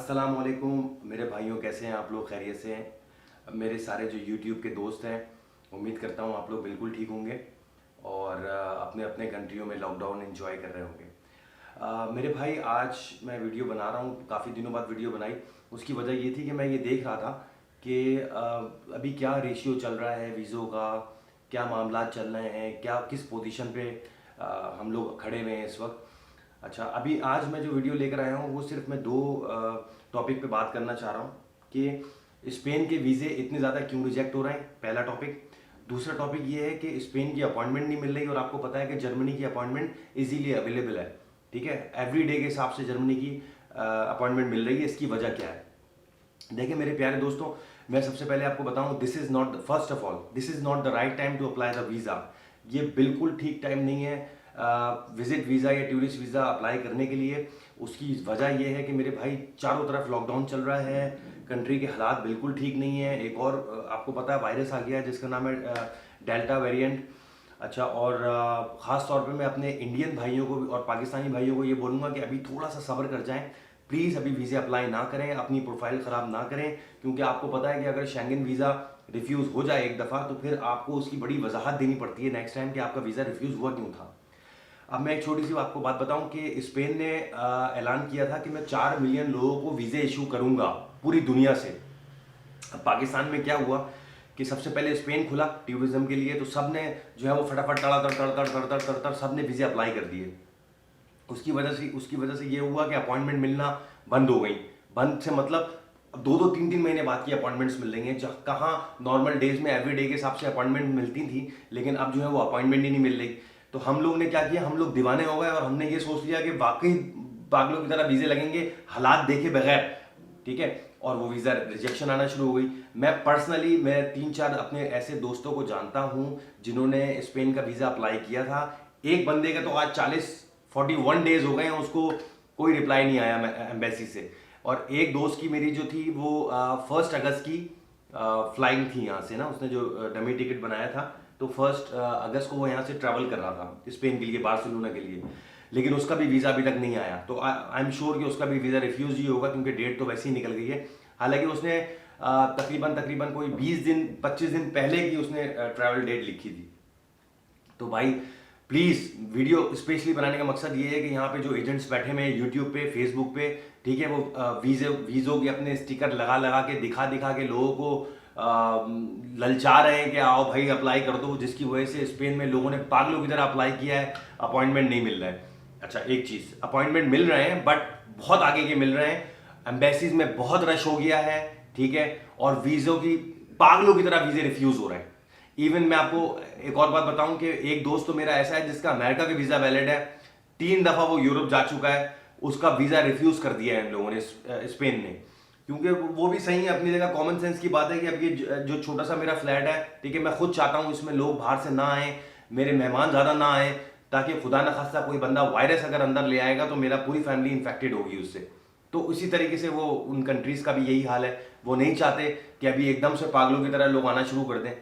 अस्सलाम वालेकुम मेरे भाइयों, कैसे हैं आप लोग? खैरियत से हैं? मेरे सारे जो यूट्यूब के दोस्त हैं, उम्मीद करता हूँ आप लोग बिल्कुल ठीक होंगे और अपने अपने कंट्रियों में लॉकडाउन एंजॉय कर रहे होंगे। मेरे भाई, आज मैं वीडियो बना रहा हूँ, काफ़ी दिनों बाद वीडियो बनाई। उसकी वजह ये थी कि मैं ये देख रहा था कि अभी क्या रेशियो चल रहा है वीज़ों का, क्या मामला चल रहे हैं, क्या किस पोजीशन पे हम लोग खड़े हुए हैं इस वक्त। अच्छा, अभी आज मैं जो वीडियो लेकर आया हूँ वो सिर्फ मैं दो टॉपिक पे बात करना चाह रहा हूँ कि स्पेन के वीज़े इतने ज़्यादा क्यों रिजेक्ट हो रहे हैं, पहला टॉपिक। दूसरा टॉपिक ये है कि स्पेन की अपॉइंटमेंट नहीं मिल रही और आपको पता है कि जर्मनी की अपॉइंटमेंट इजीली अवेलेबल है। ठीक है, एवरी डे के हिसाब से जर्मनी की अपॉइंटमेंट मिल रही है। इसकी वजह क्या है? देखिए मेरे प्यारे दोस्तों, मैं सबसे पहले आपको बताऊं, this is not, first of all this is not the right time to apply the visa. ये बिल्कुल ठीक टाइम नहीं है विजिट वीज़ा या टूरिस्ट वीज़ा अप्लाई करने के लिए। उसकी वजह यह है कि मेरे भाई, चारों तरफ लॉकडाउन चल रहा है, कंट्री के हालात बिल्कुल ठीक नहीं है। एक और आपको पता है वायरस आ गया है जिसका नाम है डेल्टा वेरिएंट। अच्छा, और ख़ास तौर पे मैं अपने इंडियन भाइयों को और पाकिस्तानी भाइयों को ये बोलूँगा कि अभी थोड़ा सा सब्र कर जाएं। प्लीज़ अभी वीज़े अप्लाई ना करें, अपनी प्रोफाइल ख़राब ना करें, क्योंकि आपको पता है कि अगर शेंगन वीज़ा रिफ्यूज़ हो जाए एक दफ़ा तो फिर आपको उसकी बड़ी वजाहत देनी पड़ती है नेक्स्ट टाइम कि आपका वीज़ा रिफ्यूज़ हुआ क्यों था। अब मैं एक छोटी सी आपको बात बताऊं कि स्पेन ने ऐलान किया था कि मैं 4 मिलियन लोगों को वीज़े इशू करूंगा पूरी दुनिया से। अब पाकिस्तान में क्या हुआ कि सबसे पहले स्पेन खुला टूरिज्म के लिए, तो सब ने जो है वो फटाफट तड़ातड़ तड़तड़ तड़तड़ तड़तड़ सब ने वीज़े अप्लाई कर दिए। उसकी वजह से ये हुआ कि अपॉइंटमेंट मिलना बंद हो गई। बंद से मतलब दो दो तीन तीन महीने बाद की अपॉइंटमेंट्स मिल रही हैं, जहाँ कहाँ नॉर्मल डेज में एवरी डे के हिसाब से अपॉइंटमेंट मिलती थी, लेकिन अब जो है वो अपॉइंटमेंट ही नहीं मिल रही। तो हम लोग ने क्या किया, हम लोग दीवाने हो गए और हमने ये सोच लिया कि वाकई पागलों की तरह वीज़े लगेंगे हालात देखे बगैर। ठीक है, और वो वीज़ा रिजेक्शन आना शुरू हो गई। मैं 3-4 अपने ऐसे दोस्तों को जानता हूँ जिन्होंने स्पेन का वीज़ा अप्लाई किया था। एक बंदे का तो आज 41 डेज हो गए हैं, उसको कोई रिप्लाई नहीं आया एम्बेसी से। और एक दोस्त की मेरी जो थी वो 1 अगस्त की फ्लाइंग थी यहाँ से ना, उसने जो डमी टिकट बनाया था, तो 1 अगस्त को वो यहाँ से ट्रैवल कर रहा था स्पेन के लिए, बार्सिलोना के लिए, लेकिन उसका भी वीज़ा अभी तक नहीं आया। तो आई एम श्योर कि उसका भी वीज़ा रिफ्यूज ही होगा, क्योंकि डेट तो वैसे ही निकल गई है। हालांकि उसने तकरीबन कोई 20 दिन 25 दिन पहले की उसने ट्रैवल डेट लिखी थी। तो भाई प्लीज़, वीडियो स्पेशली बनाने का मकसद ये है कि यहाँ पे जो एजेंट्स बैठे हुए हैं यूट्यूब पे, फेसबुक पे, ठीक है, वो वीज़ों के अपने स्टिकर लगा लगा के दिखा दिखा के लोगों को ललचा रहे हैं कि आओ भाई अप्लाई कर दो, जिसकी वजह से स्पेन में लोगों ने पागलों की तरह अप्लाई किया है, अपॉइंटमेंट नहीं मिल रहा है। अच्छा, एक चीज़, अपॉइंटमेंट मिल रहे हैं बट बहुत आगे के मिल रहे हैं, एम्बेसीज में बहुत रश हो गया है, ठीक है, और वीज़ों की पागलों की तरह वीज़े रिफ्यूज़ हो रहे हैं। इवन मैं आपको एक और बात बताऊं कि एक दोस्त तो मेरा ऐसा है जिसका अमेरिका का वीजा वैलिड है, 3 दफा वो यूरोप जा चुका है, उसका वीजा रिफ्यूज कर दिया है इन लोगों ने, स्पेन ने। क्योंकि वो भी सही है अपनी जगह, कॉमन सेंस की बात है कि अब ये जो छोटा सा मेरा फ्लैट है, ठीक है, मैं खुद चाहता हूं इसमें लोग बाहर से ना आए, मेरे मेहमान ज्यादा ना आए, ताकि खुदा न खास्ता कोई बंदा वायरस अगर अंदर ले आएगा तो मेरा पूरी फैमिली इन्फेक्टेड होगी उससे। तो उसी तरीके से वो उन कंट्रीज का भी यही हाल है, वो नहीं चाहते कि अभी एकदम से पागलों की तरह लोग आना शुरू कर दें।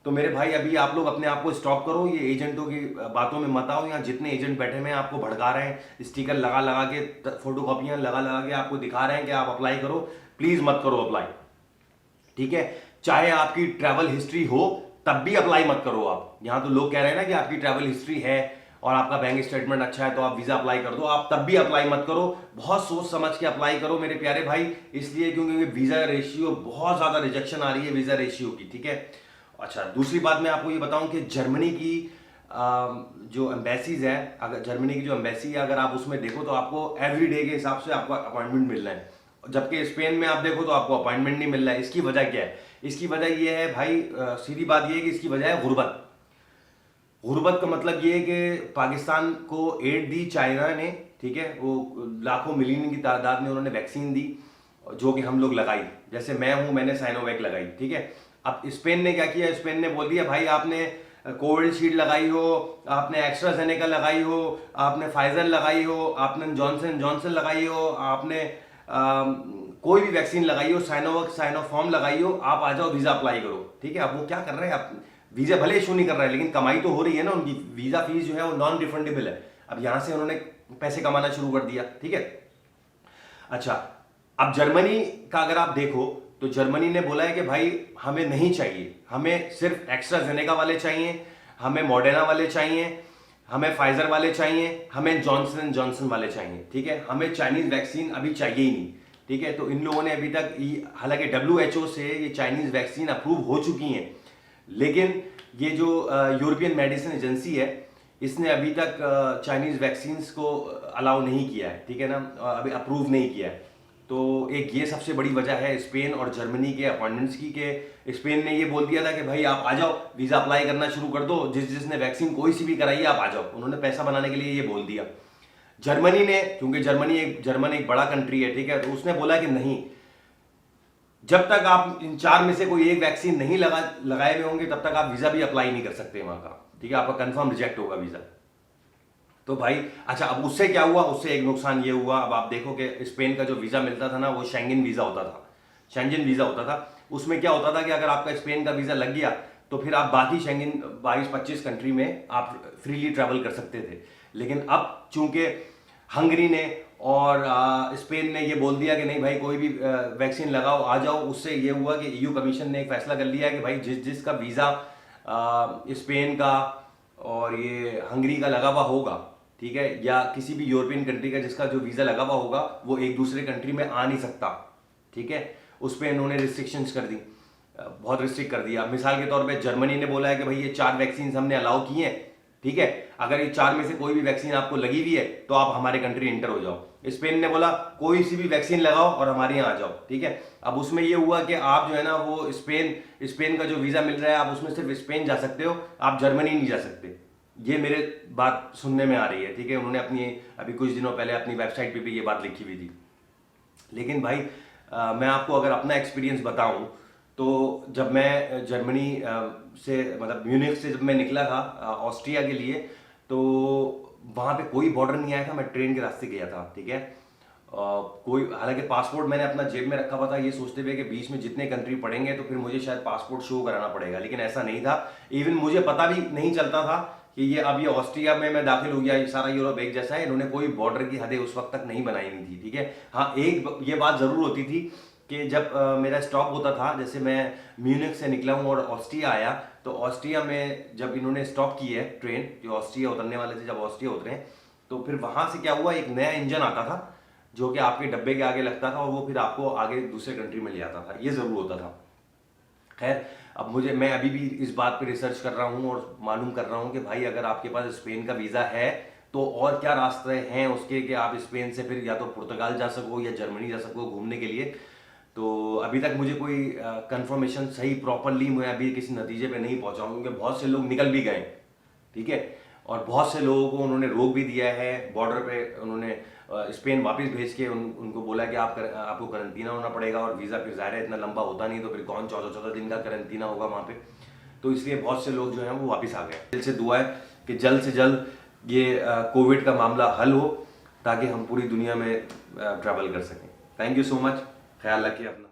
तो मेरे भाई, अभी आप लोग अपने आप को स्टॉप करो, ये एजेंटों की बातों में मत आओ। यहाँ जितने एजेंट बैठे हुए हैं आपको भड़का रहे हैं, स्टिकर लगा लगा के, फोटो कॉपियां लगा लगा के आपको दिखा रहे हैं कि आप अप्लाई करो, प्लीज मत करो अप्लाई। ठीक है, चाहे आपकी ट्रैवल हिस्ट्री हो तब भी अप्लाई मत करो आप। यहाँ तो लोग कह रहे हैं ना कि आपकी ट्रैवल हिस्ट्री है और आपका बैंक स्टेटमेंट अच्छा है तो आप वीजा अप्लाई कर दो, आप तब भी अप्लाई मत करो। बहुत सोच समझ के अप्लाई करो मेरे प्यारे भाई, इसलिए क्योंकि वीजा रेशियो बहुत ज्यादा रिजेक्शन आ रही है वीजा रेशियो की। ठीक है, अच्छा, दूसरी बात मैं आपको ये बताऊं कि जर्मनी की जो एम्बेसीज है, अगर जर्मनी की जो एम्बेसी है अगर आप उसमें देखो तो आपको एवरी डे के हिसाब से आपको अपॉइंटमेंट मिल रहा है, जबकि स्पेन में आप देखो तो आपको अपॉइंटमेंट नहीं मिल रहा है। इसकी वजह क्या है? इसकी वजह यह है भाई, सीधी बात यह है कि इसकी वजह है गुर्बत। गुर्बत का मतलब ये है कि पाकिस्तान को एड दी चाइना ने, ठीक है, वो लाखों मिलियन की तादाद में उन्होंने वैक्सीन दी जो कि हम लोग लगाई। जैसे मैं हूं, मैंने साइनोवैक लगाई, ठीक है। अब स्पेन ने क्या किया, स्पेन ने बोल दिया भाई आपने कोविशील्ड लगाई हो, आपने एक्स्ट्राजेनेका लगाई हो, आपने फाइजर लगाई हो, आपने जॉनसन जॉनसन लगाई हो, आपने कोई भी वैक्सीन लगाई हो, साइनोवैक साइनोफॉर्म लगाई हो, आप आ जाओ वीजा अप्लाई करो। ठीक है, अब वो क्या कर रहे हैं, आप वीजा भले इशू नहीं कर रहे हैं लेकिन कमाई तो हो रही है ना उनकी, वीजा फीस जो है वो नॉन रिफंडेबल है। अब यहां से उन्होंने पैसे कमाना शुरू कर दिया। ठीक है, अच्छा, अब जर्मनी का अगर आप देखो तो जर्मनी ने बोला है कि भाई हमें नहीं चाहिए, हमें सिर्फ एक्स्ट्राजेनेका वाले चाहिए, हमें मॉडर्ना वाले चाहिए, हमें फाइजर वाले चाहिए, हमें जॉनसन एंड जॉनसन वाले चाहिए, ठीक है, हमें चाइनीज वैक्सीन अभी चाहिए ही नहीं, ठीक है। तो इन लोगों ने अभी तक हालांकि WHO से ये चाइनीज वैक्सीन अप्रूव हो चुकी हैं, लेकिन ये जो यूरोपियन मेडिसिन एजेंसी है इसने अभी तक चाइनीज वैक्सीन को अलाउ नहीं किया है, ठीक है ना, अभी अप्रूव नहीं किया है। तो एक ये सबसे बड़ी वजह है स्पेन और जर्मनी के अपॉइंटमेंट्स की, कि स्पेन ने ये बोल दिया था कि भाई आप आ जाओ, वीज़ा अप्लाई करना शुरू कर दो, जिसने वैक्सीन कोई सी भी कराई है आप आ जाओ, उन्होंने पैसा बनाने के लिए ये बोल दिया। जर्मनी ने, क्योंकि जर्मन एक बड़ा कंट्री है, ठीक है, तो उसने बोला कि नहीं, जब तक आप इन 4 में से कोई एक वैक्सीन नहीं लगाए हुए होंगे तब तक आप वीज़ा भी अप्लाई नहीं कर सकते वहां का, ठीक है, आपका कंफर्म रिजेक्ट होगा वीज़ा। तो भाई अच्छा, अब उससे क्या हुआ, उससे एक नुकसान ये हुआ, अब आप देखो कि स्पेन का जो वीज़ा मिलता था ना वो शेंगन वीज़ा होता था, शेंगन वीज़ा होता था। उसमें क्या होता था कि अगर आपका स्पेन का वीज़ा लग गया तो फिर आप बाकी शेंगन 22-25 कंट्री में आप फ्रीली ट्रैवल कर सकते थे। लेकिन अब चूंकि हंगरी ने और स्पेन ने ये बोल दिया कि नहीं भाई कोई भी वैक्सीन लगाओ आ जाओ, उससे ये हुआ कि EU कमीशन ने एक फैसला कर लिया कि भाई जिसका वीज़ा स्पेन का और ये हंगरी का लगा हुआ होगा, ठीक है, या किसी भी यूरोपियन कंट्री का जिसका जो वीज़ा लगा हुआ होगा वो एक दूसरे कंट्री में आ नहीं सकता, ठीक है। उस पर इन्होंने रिस्ट्रिक्शंस कर दी, बहुत रिस्ट्रिक्ट कर दिया। मिसाल के तौर पे जर्मनी ने बोला है कि भाई ये 4 वैक्सीन हमने अलाउ की हैं, ठीक है, अगर ये 4 में से कोई भी वैक्सीन आपको लगी हुई है तो आप हमारे कंट्री एंटर हो जाओ। स्पेन ने बोला कोई सी भी वैक्सीन लगाओ और हमारे यहाँ आ जाओ, ठीक है। अब उसमें ये हुआ कि आप जो है ना वो स्पेन का जो वीज़ा मिल रहा है आप उसमें सिर्फ स्पेन जा सकते हो, आप जर्मनी नहीं जा सकते। ये मेरे बात सुनने में आ रही है, ठीक है, उन्होंने अपनी अभी कुछ दिनों पहले अपनी वेबसाइट पे भी ये बात लिखी हुई थी। लेकिन भाई मैं आपको अगर अपना एक्सपीरियंस बताऊं तो जब मैं जर्मनी से मतलब म्यूनिख से जब मैं निकला था ऑस्ट्रिया के लिए, तो वहाँ पे कोई बॉर्डर नहीं आया था, मैं ट्रेन के रास्ते गया था, ठीक है। कोई, हालांकि पासपोर्ट मैंने अपना जेब में रखा हुआ था ये सोचते हुए कि बीच में जितने कंट्री पड़ेंगे तो फिर मुझे शायद पासपोर्ट शो कराना पड़ेगा, लेकिन ऐसा नहीं था। इवन मुझे पता भी नहीं चलता था कि ये अब ये ऑस्ट्रिया में मैं दाखिल हो गया, ये सारा यूरोप एक जैसा है। इन्होंने कोई बॉर्डर की हदें उस वक्त तक नहीं बनाई हुई थी, ठीक है। हाँ, एक ये बात जरूर होती थी कि जब मेरा स्टॉप होता था, जैसे मैं म्यूनिख से निकला हूँ और ऑस्ट्रिया आया, तो ऑस्ट्रिया में जब इन्होंने स्टॉप की है ट्रेन, जो ऑस्ट्रिया उतरने वाले थे जब ऑस्ट्रिया उतरे, तो फिर वहां से क्या हुआ, एक नया इंजन आता था जो कि आपके डब्बे के आगे लगता था और वो फिर आपको आगे दूसरे कंट्री में ले आता था, ये जरूर होता था। खैर, अब मैं अभी भी इस बात पे रिसर्च कर रहा हूँ और मालूम कर रहा हूँ कि भाई अगर आपके पास स्पेन का वीज़ा है तो और क्या रास्ते हैं उसके कि आप स्पेन से फिर या तो पुर्तगाल जा सको या जर्मनी जा सको घूमने के लिए। तो अभी तक मुझे कोई कंफर्मेशन सही प्रॉपरली मैं अभी किसी नतीजे पे नहीं पहुंचा हूँ, क्योंकि बहुत से लोग निकल भी गए, ठीक है, और बहुत से लोगों को उन्होंने रोक भी दिया है बॉर्डर पे। उन्होंने स्पेन वापस भेज के उनको बोला कि आपको करंटीना होना पड़ेगा, और वीज़ा फिर ज़ाहिर है इतना लंबा होता नहीं, तो फिर कौन 14-14 दिन का करंटीना होगा वहाँ पे। तो इसलिए बहुत से लोग जो हैं वो वापस आ गए। दिल से दुआ है कि जल्द से जल्द ये कोविड का मामला हल हो ताकि हम पूरी दुनिया में ट्रैवल कर सकें। थैंक यू सो मच, ख्याल रखिए अपना।